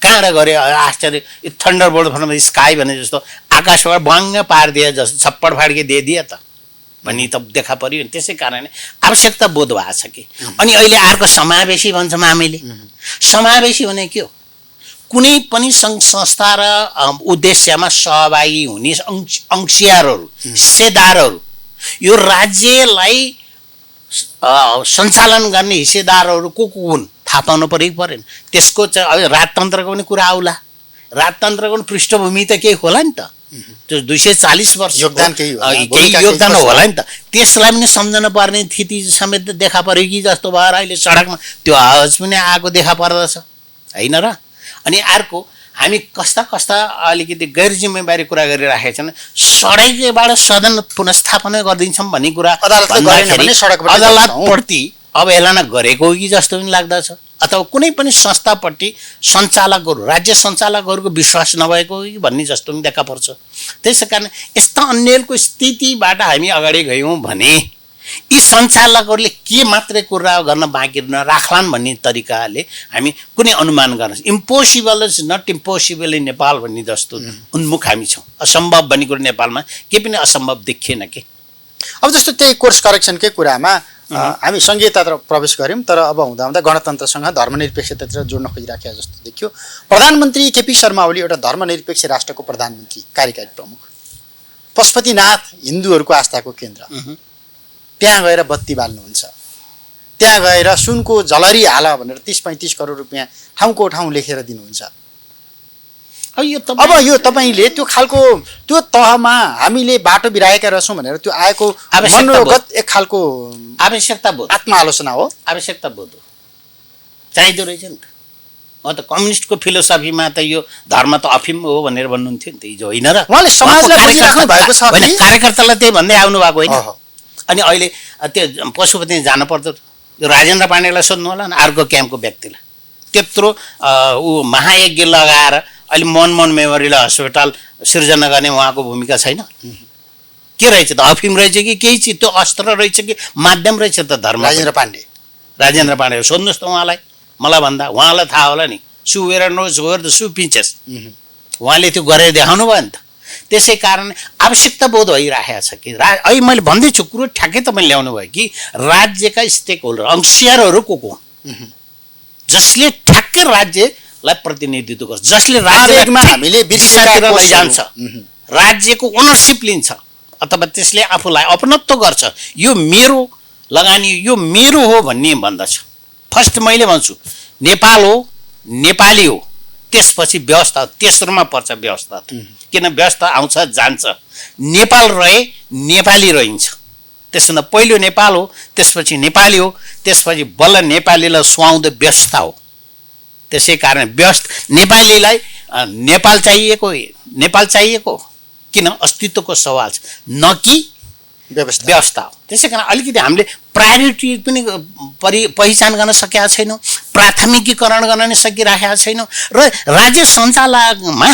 कहाँबाट गऱ्यो? आश्चर्य। यो थन्डरबोल्ट फ्रम द स्काई भने जस्तो आकाशबाट बङ्ग पारिदिए जस्तो छप्पड फाड्के दिए त भन्ने त देखा पर्यो। त्यसै कारणले आवश्यकता बोध भएको छ कि। अनि अहिले अर्को समावेशी भन्छौँ हामीले। समावेशी भने के हो? कुनै पनि सङ्घ संस्था र उद्देश्यमा सहभागी हुने अंशियारहरू, हिस्सेदारहरू, यो राज्यलाई सञ्चालन गर्ने हिस्सेदारहरू को हुन् थाहा पाउनु परेन। त्यसको चाहिँ अब राजतन्त्रको पनि कुरा आउला। राजतन्त्रको पनि पृष्ठभूमि त केही होला नि त। त्यो 240 वर्ष योगदान केही योगदान होला नि त। त्यसलाई पनि सम्झनु पर्ने स्थिति समेत देखा पर्यो कि जस्तो भएर अहिले सडकमा त्यो आवाज पनि आएको देखा पर्दछ, होइन र? अनि अर्को हामी कस्ता अलिकति गैर जिम्मेवारी कुरा गरिराखेका छन्। सडकबाट सदन पुनर्स्थापना गरिदिन्छौँ भन्ने कुरा अदालतप्रति अवहेलना गरेको हो कि जस्तो पनि लाग्दछ। अथवा कुनै पनि संस्थापट्टि सञ्चालकहरू, राज्य सञ्चालकहरूको विश्वास नभएको हो कि भन्ने जस्तो पनि देखा पर्छ। त्यसै कारण यस्ता अन्यको स्थितिबाट हामी अगाडि गयौँ भने यी सञ्चालकहरूले के मात्रै कुरा गर्न बाँकी नराख्लान् भन्ने तरिकाले हामी कुनै अनुमान गर्न impossible is not impossible in Nepal भन्ने जस्तो उन्मुख हामी छौँ। असम्भव भन्ने कुरो नेपालमा केही पनि असम्भव देखिएन कि। अब जस्तो त्यही कोर्स करेक्सनकै कुरामा हामी संघीयतातिर प्रवेश गऱ्यौँ, तर अब हुँदा धर्मतन्त्रसँग धर्मनिरपेक्षतातिर जोड्न खोजिराखेका जस्तो देखियो। प्रधानमन्त्री केपी शर्मा ओली एउटा धर्मनिरपेक्ष राष्ट्रको प्रधानमन्त्री, कार्यकारी प्रमुख, पशुपतिनाथ हिन्दूहरूको आस्थाको केन्द्र, त्यहाँ गएर बत्ती बाल्नुहुन्छ, त्यहाँ गएर सुनको झलरी हाल भनेर 30-35 करोड रुपियाँ ठाउँको ठाउँ लेखेर दिनुहुन्छ। अब यो तपाईँले त्यो खालको त्यो तहमा हामीले बाटो बिराएका रहेछौँ भनेर त्यो आएको मनोगत एक खालको आवश्यकता बोध, आत्मआलोचना हो, आवश्यकता बोध हो, चाहिँदो रहेछ नि त। त कम्युनिस्टको फिलोसफीमा त यो धर्म त अफिम हो भनेर भन्नुहुन्थ्यो नि त हिजो, होइन र? उहाँले समाजलाई बुझिराख्नु भएको छ, कार्यकर्तालाई त्यही भन्दै आउनु भएको होइन। अनि अहिले त्यो पशुपति जानु पर्छ, यो राजेन्द्र पाण्डेलाई सोध्नु होला न, अर्को क्याम्पको व्यक्तिलाई। त्यत्रो ऊ महायज्ञ लगाएर अहिले मनमोहन मेमोरियल हस्पिटल सिर्जना गर्ने उहाँको भूमिका छैन? के रहेछ त? अफिम रहेछ कि केही चिज, त्यो अस्त्र रहेछ कि माध्यम रहेछ त धर्म? राजेन्द्र पाण्डे सोध्नुहोस् त उहाँलाई, मलाई भन्दा उहाँलाई थाहा होला नि। सु वेयर नोज वेयर द सु पिन्चेस, उहाँले त्यो गरेर देखाउनु भयो नि त। त्यसै कारण आवश्यकता बोध भइरहेको छ कि अहिले मैले भन्दैछु कुरो ठ्याक्कै तपाईँले ल्याउनु भयो कि राज्यका स्टेक होल्डर अंशियारहरू को जसले ठ्याक्कै राज्यलाई प्रतिनिधित्व गर्छ, जसले राज्यमा हामीले विदेशतिर लैजान्छ, राज्यको ओनरसिप लिन्छ अथवा त्यसले आफूलाई अपनत्व गर्छ। यो मेरो लगानी, यो मेरो हो भन्ने भन्दछ। फर्स्ट मैले भन्छु नेपाल हो, नेपाली हो, त्यसपछि व्यवस्था तेस्रोमा पर्छ व्यवस्था। किन व्यवस्था आउँछ जान्छ, नेपाल रहे नेपाली रहन्छ। त्यसो न पहिलो नेपाल हो, त्यसपछि नेपाली हो, त्यसपछि बल्ल नेपालीलाई सुहाउँदो व्यवस्था हो। त्यसै कारण व्यवस्था नेपालीलाई नेपाल चाहिएको किन अस्तित्वको सवाल छ, न कि व्यवस्था हो। त्यसै कारण अलिकति हामीले प्रायोरिटी पनि पहिचान गर्न सकेका छैनौँ, प्राथमिकीकरण गर्न नै सकिरहेका छैनौँ र राज्य सञ्चालनमा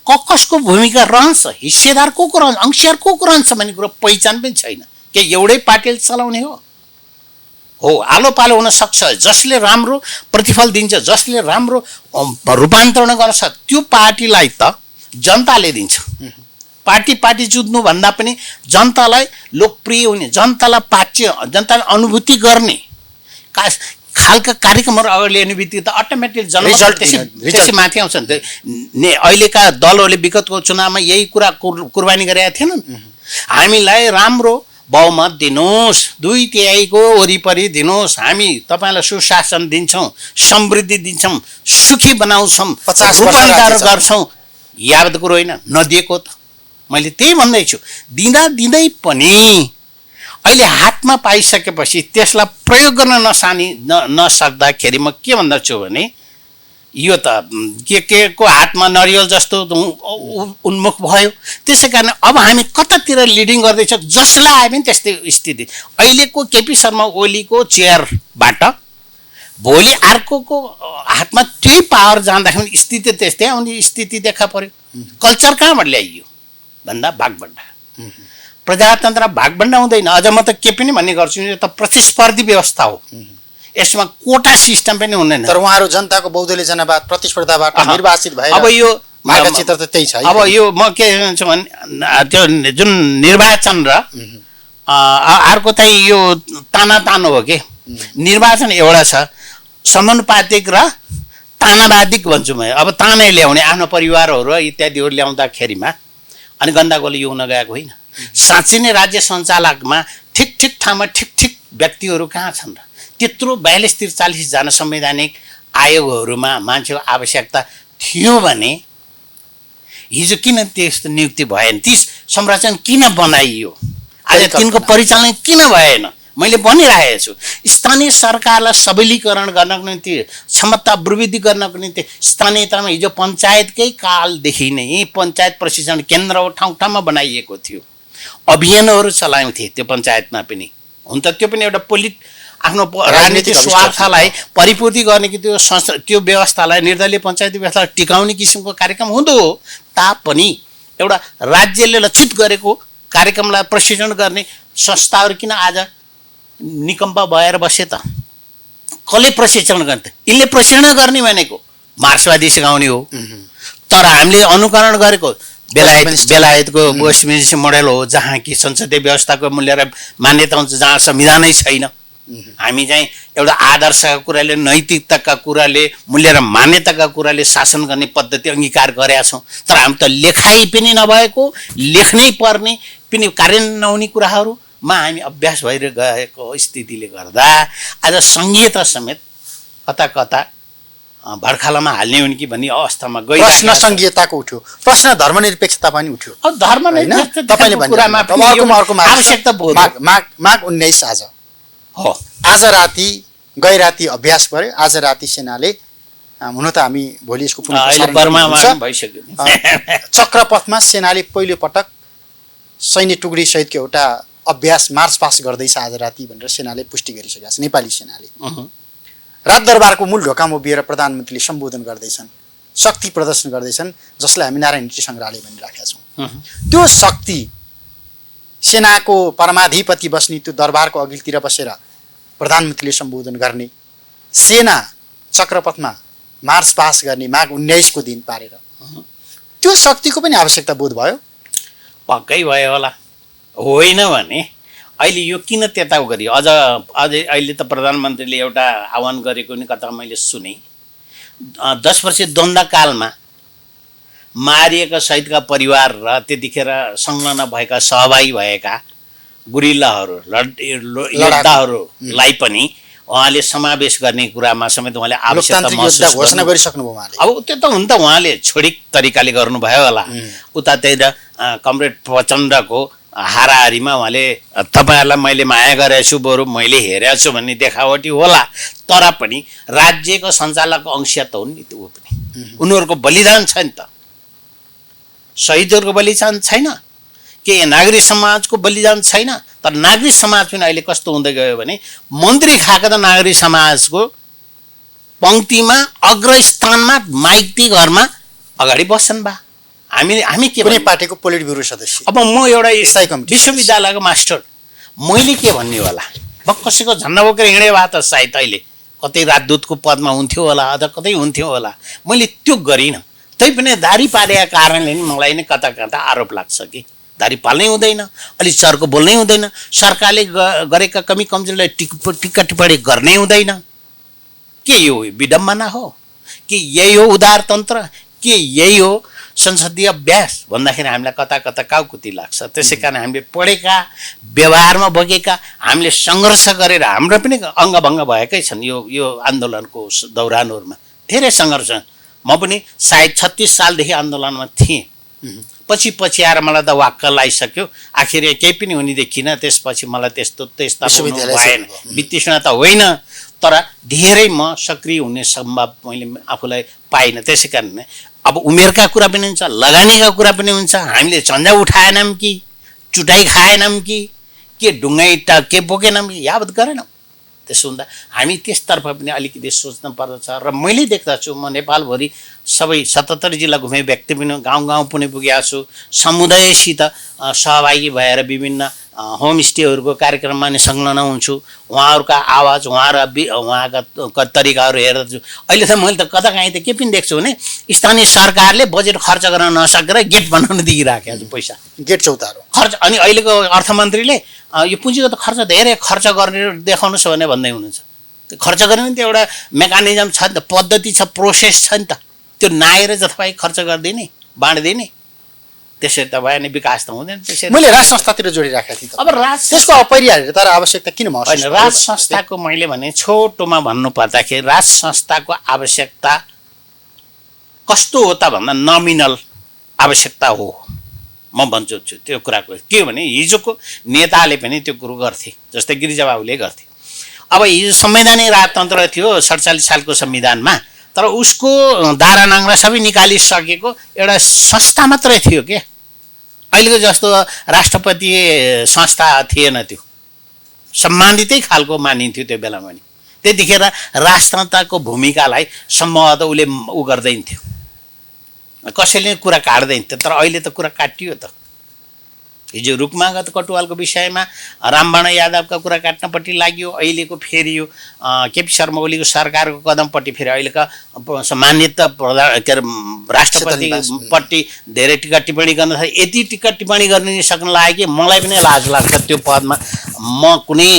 कसको भूमिका रहन्छ, हिस्सेदार को रहन्छ, अंशदार को रहन्छ भन्ने कुरो पहिचान पनि छैन। के एउटै पार्टीले चलाउने हो आलो पालो हुन सक्छ। जसले राम्रो प्रतिफल दिन्छ, जसले राम्रो रूपान्तरण गर्छ, त्यो पार्टीलाई त जनताले दिन्छ। पार्टी जुत्नु भन्दा पनि जनतालाई लोकप्रिय हुने, जनतालाई पाच्य, जनतालाई अनुभूति गर्ने खालका कार्यक्रमहरू अगाडि ल्याउने बित्तिकै त अटोमेटिक जनता त्यसै माथि आउँछ नि। अहिलेका दलहरूले विगतको चुनावमा यही कुरा कुर्बानी गरेका थिएनन्। हामीलाई राम्रो बहुमत दिनुहोस्, 2/3 वरिपरि दिनुहोस्, हामी तपाईँलाई सुशासन दिन्छौँ, समृद्धि दिन्छौँ, सुखी बनाउँछौँ, रूपान्तरण गर्छौँ। याद कुरो होइन, नदिएको त मैले त्यही भन्दैछु। दिँदै पनि अहिले हातमा पाइसकेपछि त्यसलाई प्रयोग गर्न नसक्दाखेरि म के भन्दछु भने यो त के को हातमा नरिवल जस्तो उन्मुख भयो। त्यसै कारण अब हामी कतातिर लिडिङ गर्दैछौँ, जसलाई आयो भने त्यस्तै स्थिति। अहिलेको केपी शर्मा ओलीको चेयरबाट भोलि अर्कोको हातमा त्यही पावर जाँदाखेरि स्थिति त्यस्तै आउने स्थिति देखा पर्यो। कल्चर कहाँबाट ल्याइयो भन्दा भागबण्डा, प्रजातन्त्र भागबण्डा हुँदैन। अझ म त के पनि भन्ने गर्छु, यो त प्रतिस्पर्धी व्यवस्था हो, यसमा कोटा सिस्टम पनि हुँदैन। तर उहाँहरू जनताको बहुदलीय जनवाद प्रतिस्पर्धाबाट निर्वाचित भए अब यो चित्र त त्यही छ। अब यो म के भन्छु भने त्यो जुन निर्वाचन र अर्को चाहिँ यो तानो हो कि निर्वाचन एउटा छ समानुपातिक र तानावादिक भन्छु म। अब तानै ल्याउने आफ्नो परिवारहरू इत्यादिहरू ल्याउँदाखेरिमा अनि गन्दागोली यो हुन गएको होइन। साँच्चै नै राज्य सञ्चालकमा ठिक ठाउँमा ठिक व्यक्तिहरू कहाँ छन् र? त्यत्रो 42-43 जना संवैधानिक आयोगहरूमा मान्छेको आवश्यकता थियो भने हिजो किन त्यस्तो नियुक्ति भएन? ती संरचना किन बनाइयो? आज तिनको परिचालन किन भएन? मैले भनिरहेको छु, स्थानीय सरकारलाई सबलीकरण गर्नको निम्ति, क्षमता वृद्धि गर्नको निम्ति स्थानीय तहमा हिजो पञ्चायतकै कालदेखि नै पञ्चायत प्रशिक्षण केन्द्र ठाउँ ठाउँमा बनाइएको थियो। अभियानहरू चलाउँथे त्यो पञ्चायतमा पनि। हुन त त्यो पनि एउटा आफ्नो राजनीतिक स्वार्थलाई परिपूर्ति गर्ने कि त्यो व्यवस्थालाई, निर्दलीय पञ्चायती व्यवस्थालाई टिकाउने किसिमको कार्यक्रम हुँदो हो तापनि एउटा राज्यले लक्षित गरेको कार्यक्रमलाई प्रशिक्षण गर्ने संस्थाहरू किन आज निकम्पा भएर बसे त? कसले प्रशिक्षण गर्ने? यिनले प्रशिक्षण गर्ने भनेको मार्क्सवादी सिकाउने हो। तर हामीले अनुकरण गरेको बेलायतको वेस्टमिन्स्टर मोडेल हो, जहाँ कि संसदीय व्यवस्थाको मूल्य र मान्यता हुन्छ, जहाँ संविधानै छैन। हामी चाहिँ एउटा आदर्शका कुराले, नैतिकताका कुराले, मूल्य र मान्यताका कुराले शासन गर्ने पद्धति अङ्गीकार गरेका छौँ। तर हामी त लेखाइ पनि नभएको, लेख्नै पर्ने पनि कार्यान्वयन नहुने कुराहरूमा हामी अभ्यास भएर गएको स्थितिले गर्दा आज संहिता समेत कता भड्खालामा हाल्ने हुन् कि भन्ने अवस्थामा गयो। प्रश्न संहिताको उठ्यो, प्रश्न धर्मनिरपेक्षता पनि उठ्यो। अब धर्मनिरपेक्षता आवश्यकता माघ 19 आज हो। आज राति गैराती अभ्यास गर्यो। आज राति सेनाले, हुन त हामी भोलि यसको चक्रपथमा सेनाले पहिलो पटक सैन्य टुकडी सहितको एउटा अभ्यास मार्च पास गर्दैछ आज राति भनेर सेनाले पुष्टि गरिसकेका छ। नेपाली सेनाले राजदरबारको मूल ढोकामा उभिएर प्रधानमन्त्रीले सम्बोधन गर्दैछन्, शक्ति प्रदर्शन गर्दैछन्, जसलाई हामी नारायण हिट्टी सङ्ग्रहालय भनिराखेका छौँ। त्यो शक्ति सेनाको परमाधिपति बस्ने त्यो दरबारको अघिल्तिर बसेर प्रधानमन्त्रीले सम्बोधन गर्ने, सेना चक्रपथमा मार्च पास गर्ने माघ 19 को दिन पारेर, त्यो शक्तिको पनि आवश्यकता बोध भयो। पक्कै भयो होला। होइन भने अहिले यो किन त्यता गरियो? अझै अहिले त प्रधानमन्त्रीले एउटा आह्वान गरेको नि कता मैले सुने, 10 वर्ष द्वन्द्वकालमा मारिएका शहीदका परिवार र त्यतिखेर संलग्न भएका सहभागी भएका गुरिल्लाहरू योद्धाहरूलाई पनि उहाँले समावेश गर्ने कुरामा समेत उहाँले आवश्यकता लोकतान्त्रिक योद्धा महसुस घोषणा गर्नु। गरिसक्नुभयो उहाँले। अब त्यो त हुन त उहाँले छोडिक तरिकाले गर्नुभयो होला। उतातिर कमरेड प्रचण्डको हाराहारीमा उहाँले तपाईँहरूलाई मैले माया गरेको छु, बरु मैले हेरेको छु भन्ने देखावटी होला। तर पनि राज्यको सञ्चालकको अंश त हुन् नि त्यो पनि। उनीहरूको बलिदान छ नि त, शहीदहरूको बलिदान छैन के नागरिक समाजको बलिदान छैन। तर नागरिक समाज पनि अहिले कस्तो हुँदै गयो भने मन्त्री खाएको त नागरिक समाजको पङ्क्तिमा अग्रस्थानमा माइती घरमा अगाडि बस्छन् बा। हामी के कुनै पार्टीको पोलिट ब्युरो सदस्य, अब म एउटा स्थायी कमिटी विश्वविद्यालयको मास्टर, मैले के भन्ने होला, कसैको झन्डा बोकेर हिँडे भए त सायद अहिले कतै राजदूतको पदमा हुन्थ्यो होला अथवा कतै हुन्थ्यो होला। मैले त्यो गरिनँ। तैपनि दारी पालेका कारणले नि मलाई नै कता कता आरोप लाग्छ कि दारी पाल्नै हुँदैन, अलि चर्को बोल्नै हुँदैन, सरकारले गरेका कमी कमजोरीलाई टिक्का टिप्पणी गर्नै हुँदैन। के यो विडम्बना हो कि यही हो उदारतन्त्र, के यही हो संसदीय अभ्यास भन्दाखेरि हामीलाई कता कता काउकुती लाग्छ। त्यसै कारण हामीले पढेका, व्यवहारमा बगेका, हामीले सङ्घर्ष गरेर हाम्रो पनि अङ्गभङ्ग भएकै छन् यो आन्दोलनको दौरानहरूमा धेरै सङ्घर्ष। म पनि सायद 36 सालदेखि आन्दोलनमा थिएँ। पछि आएर मलाई त वाक्क लगाइसक्यो, आखिर केही पनि हुने देखिनँ। त्यसपछि मलाई त्यस्ता भएन, वित्तीय त होइन, तर धेरै म सक्रिय हुने सम्भव मैले आफूलाई पाइनँ। त्यसै कारण अब उमेरका कुरा पनि हुन्छ, लगानीका कुरा पनि हुन्छ। हामीले झन्झा उठाएनौँ कि चुटाइ खाएनौँ कि के ढुङ्गाइ के बोकेनौँ कि यावत गरेनौँ। त्यसो हुँदा हामी त्यसतर्फ पनि अलिकति सोच्नु पर्दछ। र मैले देख्दछु, म नेपालभरि सबै 77 जिल्ला घुमे व्यक्ति पनि गाउँ पनि पुगेको छु। समुदायसित सहभागी भएर विभिन्न होमस्टेहरूको कार्यक्रममा नि संलग्न हुन्छु। उहाँहरूका आवाज, उहाँका तरिकाहरू हेर्दछु। अहिले त मैले त कता काहीँ त के पनि देख्छु भने स्थानीय सरकारले बजेट खर्च गर्न नसकेर गेट बनाउन दिइराखेको छ, पैसा गेट चौतारो खर्च। अनि अहिलेको अर्थमन्त्रीले यो पुँजीगत खर्च धेरै खर्च गर्ने देखाउनुहोस् भने भन्दै हुनुहुन्छ। त्यो खर्च गर्ने नि त एउटा मेकानिजम छ नि त, पद्धति छ, प्रोसेस छ नि त। त्यो नआएर जथाभावी खर्च गरिदिने, बाँडिदिने, त्यसरी त भयो नि, विकास त हुँदैन त्यसरी। मैले राज संस्थातिर जोडिराखेको थिएँ। अब त्यसको अपरिहार्यता र आवश्यकता किन महसुस होइन, राज संस्थाको मैले भने छोटोमा भन्नु पर्दाखेरि राज संस्थाको आवश्यकता कस्तो हो त भन्दा नमिनल आवश्यकता हो म भन्छु त्यो कुराको। के भने हिजोको नेताले पनि त्यो कुरो गर्थे, जस्तै गिरिजाबाबुले गर्थे। अब हिजो संवैधानिक राजतन्त्र थियो 47 सालको संविधानमा, तर उसको दारा नाङ्रा सबै निकालिसकेको एउटा संस्था मात्रै थियो के। अहिलेको जस्तो राष्ट्रपति संस्था थिएन, त्यो सम्मानितै खालको मानिन्थ्यो त्यो बेलामा नि। त्यतिखेर राजतन्त्रको भूमिकालाई सम्भवतः उसले गर्दैन थियो, कसैले कुरा काट्दैन थियो। तर अहिले त कुरा काटियो त। हिजो रुकमागत कटुवालको विषयमा रामबाण यादवका कुरा काट्नपट्टि लाग्यो। अहिलेको फेरि यो केपी शर्मा ओलीको सरकारको कदमपट्टि फेरि अहिलेका सम्मानित राष्ट्रपतिपट्टि धेरै टिका टिप्पणी गर्न थाले। यति टिका टिप्पणी गर्न सक्न लाग्यो कि मलाई पनि लाज लाग्छ त्यो पदमा म कुनै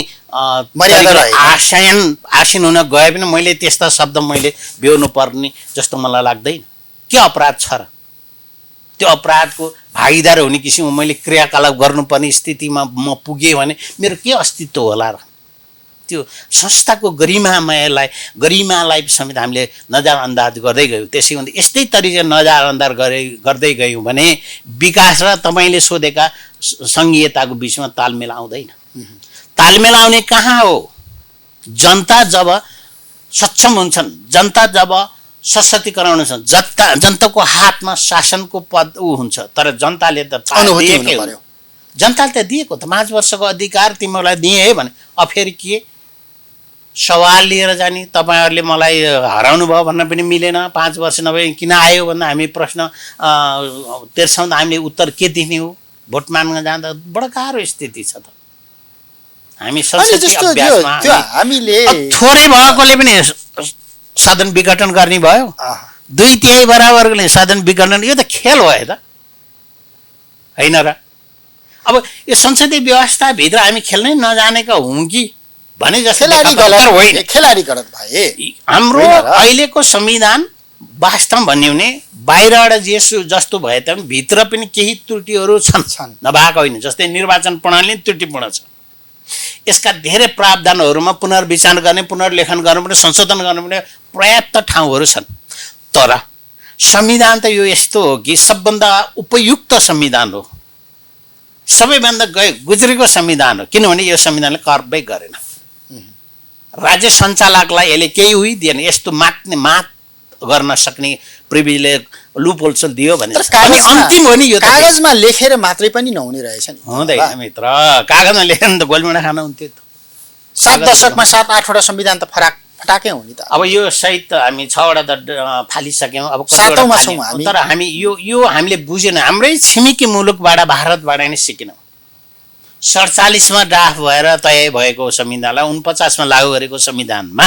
आसीन हुन गए पनि मैले त्यस्ता शब्द मैले बेहोर्नु पर्ने जस्तो मलाई लाग्दैन। के अपराध छ र? त्यो अपराधको भागीदार हुने किसिमको मैले क्रियाकलाप गर्नुपर्ने स्थितिमा म पुगेँ भने मेरो के अस्तित्व होला र? त्यो संस्थाको गरिमालाई समेत हामीले नजरअन्दाज गर्दै गयौँ। त्यसै हुँदा यस्तै तरिकाले नजरअन्दाज गर्दै गयौँ भने विकास र तपाईँले सोधेका सङ्घीयताको बिचमा तालमेल आउँदैन। तालमेल आउने कहाँ हो? जनता जब सक्षम हुन्छन्, जनता जब सशक्तिकरण हुन्छ, जनताको हातमा शासनको पद हुन्छ। तर जनताले त जनताले त दिएको त 5 वर्षको अधिकार तिमीहरूलाई दिए है भने फेरि के सवाल लिएर जाने? तपाईँहरूले मलाई हराउनु भयो भन्न पनि मिलेन। 5 वर्ष नभए किन आयो भन्दा हामी प्रश्न तेर्साउँदा हामीले उत्तर के दिने हो? भोट माग्न जाँदा बडो गाह्रो स्थिति छ त। हामी संसदीय अभ्यासमा हामीले थोरै भएकोले पनि सदन विघटन गर्ने भयो, 2/3 बराबरले सदन विघटन। यो त खेल भयो त होइन र? अब यो संसदीय व्यवस्थाभित्र हामी खेल्नै नजानेका हौँ कि भने जस्तो होइन। खेलाडीकरण भए हाम्रो अहिलेको संविधान वास्तव भन्यो भने बाहिरबाट जस्तो भए तापनि भित्र पनि केही त्रुटिहरू छन्, नभएको होइन। जस्तै निर्वाचन प्रणाली त्रुटिपूर्ण छ। यसका धेरै प्रावधानहरूमा पुनर्विचार गर्ने, पुनर्लेखन गर्नुपर्ने, संशोधन गर्नुपर्ने पर्याप्त ठाउँहरू छन्। तर संविधान त यो यस्तो हो कि सबभन्दा उपयुक्त संविधान हो, सबैभन्दा गुज्रेको संविधान हो, किनभने यो संविधानले कर्मै गरेन। राज्य सञ्चालकलाई यसले केही दिएन, यस्तो मात गर्न सक्ने प्रिभिलेज लुपहोल्स दियो भने अन्तिम हो नि। यो कागजमा लेखेर मात्रै पनि नहुने रहेछ नि। हुँदैन मित्र, कागजमा लेखेर त गोलमेडा खान हुन्थ्यो। 7 दशकमा 7-8वटा संविधान त फटाकै हो नि त। अब यो सहित हामी 6वटा त फालिसक्यौँ, अब 7औँमा छौँ हामी। तर हामी यो हामीले बुझेन, हाम्रै छिमेकी मुलुकबाट, भारतबाट नै सिकेनौँ। 47मा ड्राफ्ट भएर तय भएको संविधानलाई 49मा लागू गरेको संविधानमा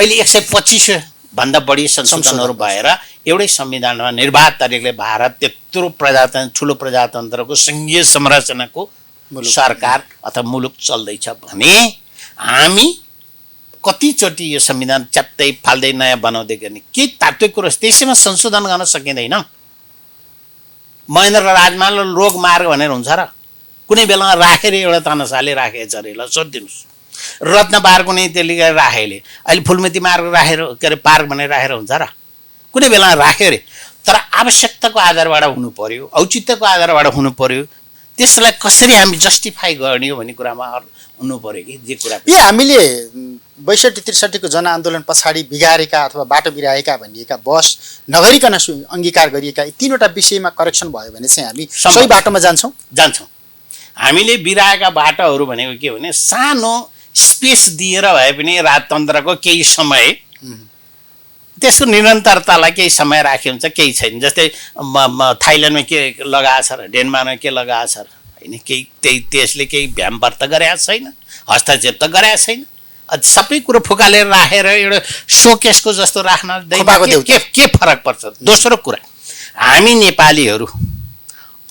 अहिले 125 भन्दा बढी संशोधनहरू भएर एउटै संविधानमा निर्वाध तरिकाले भारत त्यत्रो प्रजातन्त्र, ठुलो प्रजातन्त्रको सङ्घीय संरचनाको सरकार अथवा मुलुक चल्दैछ भने हामी कतिचोटि यो संविधान च्याप्दै फाल्दै नयाँ बनाउँदै गर्ने के तात्विक कुरो त्यसैमा संशोधन गर्न सकिँदैन। महेन्द्र राजमाले रोग मार्ग भनेर हुन्छ र? कुनै बेलामा राखेर एउटा तनसाले राखेछ अरे, ल सोधिदिनुहोस्। रत्न पार्क कुनै त्यसले राखेले अहिले फुलमती मार्ग राखेर के अरे पार्क भनेर राखेर हुन्छ र? कुनै बेलामा राख्यो अरे। तर आवश्यकताको आधारबाट हुनु पर्यो, औचित्यको आधारबाट हुनु पर्यो। त्यसलाई कसरी हामी जस्टिफाई गर्ने हो भन्ने कुरामा हुनु पर्यो कि जे कुरा यी हामीले 62-63 को जनआन्दोलन पछाडि बिगारेका अथवा बाटो बिराएका भनिएका बस नगरिकन अङ्गीकार गरिएका यी 3वटा विषयमा करेक्सन भयो भने चाहिँ हामी सही बाटोमा जान्छौँ। हामीले बिराएका बाटोहरू भनेको के हो भने सानो स्पेस दिएर भए पनि राजतन्त्रको केही समय त्यसको निरन्तरतालाई केही समय राखियो हुन्छ, केही छैन। जस्तै थाइल्यान्डमा के लगाएको छ र, डेनमार्कमा के लगाएको छ र, होइन केही त्यसले केही भ्यामवर्त गरेको छैन, हस्तक्षेप त गरेको छैन। सबै कुरो फुकालेर राखेर एउटा सोकेसको जस्तो राख्न के फरक पर्छ? दोस्रो कुरा, हामी नेपालीहरू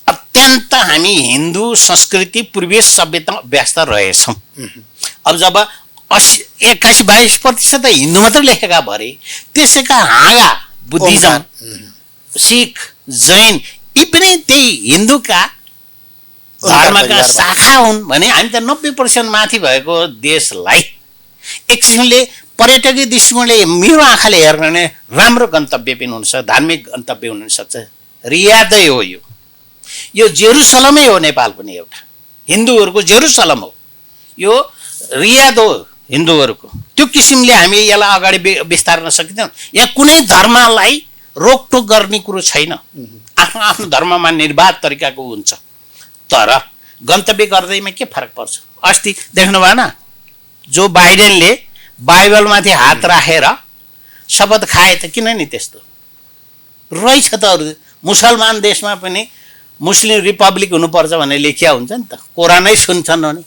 अत्यन्त हामी हिन्दू संस्कृति पूर्वीय सभ्यता व्यस्त रहेछौँ। अब जब 21-22% हिन्दू मात्र लेखेका भरे त्यसैका हाँगा बुद्धिज्म, सिख, जैन यी पनि त्यही हिन्दूका धर्मका शाखा हुन् भने हामी त 90% माथि भएको देशलाई एक किसिमले पर्यटकीय दृष्टिकोणले मेरो आँखाले हेर्न भने राम्रो गन्तव्य पनि हुनसक्छ, धार्मिक गन्तव्य हुनसक्छ। रियादै हो यो जेरुसलमै हो, नेपाल पनि एउटा हिन्दूहरूको जेरुसलम हो, यो रियाद हो हिन्दूहरूको। त्यो किसिमले हामी यसलाई अगाडि विस्तार्न सकिँदैन। यहाँ कुनै धर्मलाई रोकटोक गर्ने कुरो छैन, आफ्नो आफ्नो धर्ममा निर्वाध तरिकाको हुन्छ। तर गन्तव्य गर्दैमा के फरक पर्छ? अस्ति देख्नु भएन जो बाइडेनले बाइबलमाथि हात राखेर शपथ खाए त? किन नि त्यस्तो रहेछ त? अरू मुसलमान देशमा पनि मुस्लिम रिपब्लिक हुनुपर्छ भनेर लेखिया हुन्छ नि त, कोरानै सुन्छन् भने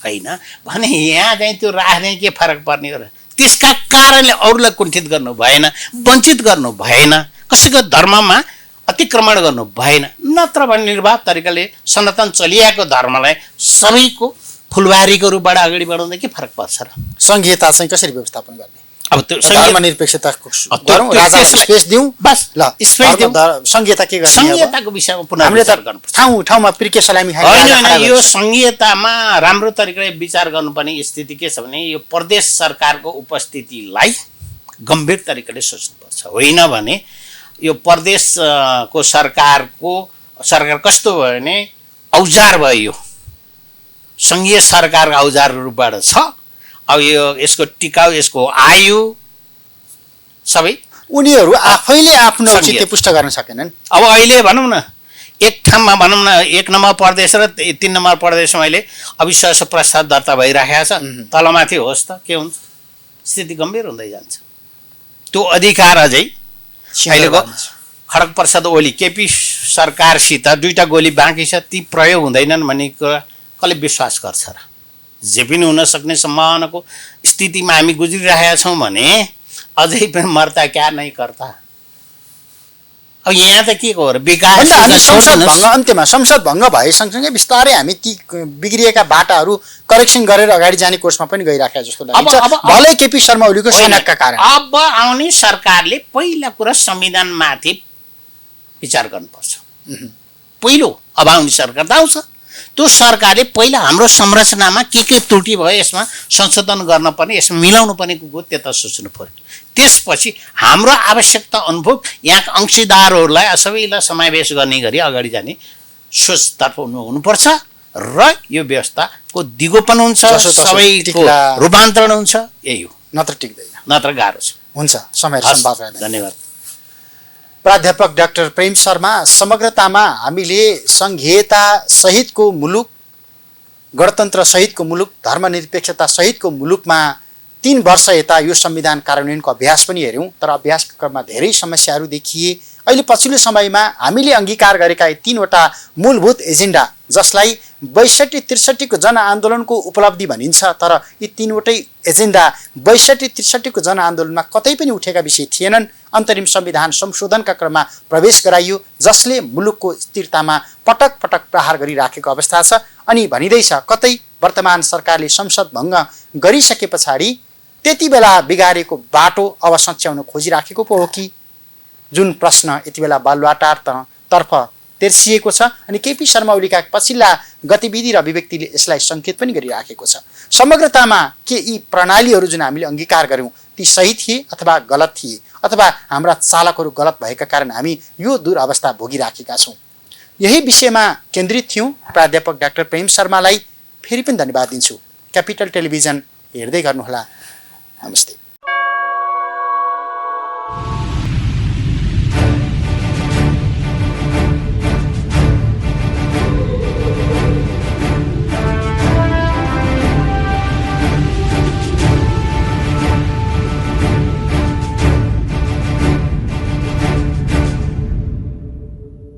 होइन भने यहाँ चाहिँ त्यो राख्ने के फरक पर्ने हो र? त्यसका कारणले अरूलाई कुण्ठित गर्नु भएन, वञ्चित गर्नु भएन, कसैको धर्ममा अतिक्रमण गर्नु भएन। नत्र भने निर्वाध तरिकाले सनातन चलिआएको धर्मलाई सबैको फुलबारीको रूपबाट अगाडि बढाउँदा के फरक पर्छ र? संघीयता चाहिँ कसरी व्यवस्थापन गर्ने? अब त्यो धर्मनिरपेक्षताको स्पेस दिउँ बस, ल स्पेस दिउँ। संघीयता के गर्ने? संघीयताको विषयमा पुनर्विचार गर्नुपर्छ। ठाउँमा प्रिके सलामी होइन, यो संघीयतामा राम्रो तरिकाले विचार गर्नुपर्ने स्थिति के छ भने यो प्रदेश सरकारको उपस्थितिलाई गम्भीर तरिकाले सोच्नुपर्छ। होइन भने यो प्रदेशको सरकार कस्तो भयो भने औजार भयो, यो सङ्घीय सरकार औजार रूपबाट छ। अब यसको टिकाउ, यसको आयु सबै उनीहरू आफैले आफ्नो औचित्य पुष्ट गर्न सकेनन्। अब अहिले भनौँ न एक ठाउँमा भनौँ न 1 नम्बर प्रदेश र 3 नम्बर प्रदेशमा अहिले अविश्वास प्रस्ताव दर्ता भइराखेको छ, तलमाथि होस् त के हुन्छ? स्थिति गम्भीर हुँदै जान्छ। त्यो अधिकार अझै अहिलेको खड्ग प्रसाद ओली केपी सरकारसित 2टा गोली बाँकी छ, ती प्रयोग हुँदैनन् भन्ने कुरा कसले विश्वास गर्छ र? जे पनि हुन सक्ने सम्भावनाको स्थितिमा हामी गुज्रिरहेका छौँ भने अझै पनि मर्ता क्या नै कर्ता। अब यहाँ त के हो र? विकास अन्त्यमा संसद भङ्ग भए सँगसँगै बिस्तारै हामी ती बिग्रिएका बाटाहरू करेक्सन गरेर अगाडि जाने कोर्समा पनि गइराखेका जस्तो लाग्छ, भलै केपी शर्मा ओलीको सनकका कारण। अब आउने सरकारले पहिला कुरा संविधानमाथि विचार गर्नुपर्छ। पहिलो अब आउने सरकार त आउँछ, त्यो सरकारले पहिला हाम्रो संरचनामा के त्रुटि भयो यसमा संशोधन गर्न पर्ने, यसमा मिलाउनु पर्ने कुरो त्यता सोच्नु पर्यो। त्यसपछि हाम्रो आवश्यकता अनुरूप यहाँका अंशीदारहरूलाई सबैलाई समावेश गर्ने गरी अगाडि जाने सोचतर्फ हुनुपर्छ र यो व्यवस्थाको दिगोपन हुन्छ, सबैको रूपान्तरण हुन्छ। यही हो, नत्र टिक्दैन, नत्र गाह्रो छ। हुन्छ, समय र सम्वाद रहेन। धन्यवाद। प्राध्यापक डाक्टर प्रेम शर्मा, समग्रतामा हामीले सङ्घीयता सहितको मुलुक, गणतन्त्र सहितको मुलुक, धर्मनिरपेक्षता सहितको मुलुकमा 3 वर्ष यता यो संविधान कार्यान्वयनको अभ्यास पनि हेऱ्यौँ, तर अभ्यासको क्रममा धेरै समस्याहरू देखिए। अहिले पछिल्लो समयमा हामीले अङ्गीकार गरेका यी 3वटा मूलभूत एजेन्डा, जसलाई 62-63 को जनआन्दोलनको उपलब्धि भनिन्छ, तर यी 3वटै एजेन्डा 62-63 को जनआन्दोलनमा कतै पनि उठेका विषय थिएनन्। अन्तरिम संविधान संशोधनका क्रममा प्रवेश गराइयो, जसले मुलुकको स्थिरतामा पटक पटक प्रहार गरिराखेको अवस्था छ। अनि भनिँदैछ कतै वर्तमान सरकारले संसद भङ्ग गरिसके पछाडि त्यति बेला बिगारेको बाटो अब सच्याउन खोजिराखेको पो हो कि, जुन प्रश्न यति बेला बालुवाटारतर्फ तेर्सिएको छ। अनि केपी शर्मा ओलीका पछिल्ला गतिविधि र अभिव्यक्तिले यसलाई सङ्केत पनि गरिराखेको छ। समग्रतामा के यी प्रणालीहरू जुन हामीले अङ्गीकार गऱ्यौँ ती सही थिए अथवा गलत थिए, अथवा हाम्रा चालकहरू गलत भएका कारण हामी यो दुरअवस्था भोगिराखेका छौँ? यही विषयमा केन्द्रित थियौँ। प्राध्यापक डाक्टर प्रेम शर्मालाई फेरि पनि धन्यवाद दिन्छु। क्यापिटल टेलिभिजन हेर्दै गर्नुहोला। नमस्ते।